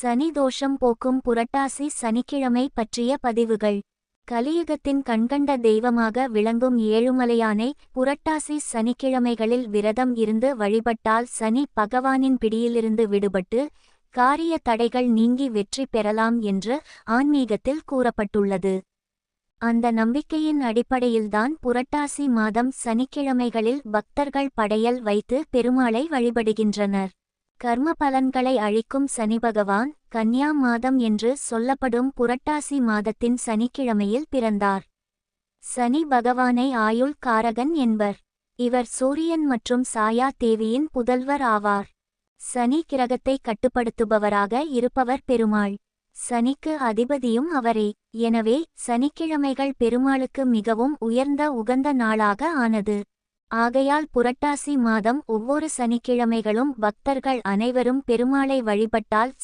சனி தோஷம் போக்கும் புரட்டாசி சனிக்கிழமை பற்றிய பதிவுகள். கலியுகத்தின் கண்கண்ட தெய்வமாக விளங்கும் ஏழுமலையானை புரட்டாசி சனிக்கிழமைகளில் விரதம் இருந்து வழிபட்டால் சனி பகவானின் பிடியிலிருந்து விடுபட்டு காரிய தடைகள் நீங்கி வெற்றி பெறலாம் என்று ஆன்மீகத்தில் கூறப்பட்டுள்ளது. அந்த நம்பிக்கையின் அடிப்படையில்தான் புரட்டாசி மாதம் சனிக்கிழமைகளில் பக்தர்கள் படையல் வைத்து பெருமாளை வழிபடுகின்றனர். கர்ம பலன்களை அழிக்கும் சனி பகவான் கன்யா மாதம் என்று சொல்லப்படும் புரட்டாசி மாதத்தின் சனிக்கிழமையில் பிறந்தார். சனி பகவானை ஆயுள் காரகன் என்பர். இவர் சூரியன் மற்றும் சாயா தேவியின் புதல்வர் ஆவார். சனி கிரகத்தை கட்டுப்படுத்துபவராக இருப்பவர் பெருமாள். சனிக்கு அதிபதியும் அவரே. எனவே சனிக்கிழமைகள் பெருமாளுக்கு மிகவும் உயர்ந்த உகந்த நாளாக ஆனது. ஆகையால் புரட்டாசி மாதம் ஒவ்வொரு சனிக்கிழமைகளும் பக்தர்கள் அனைவரும் பெருமாளை வழிபட்டால்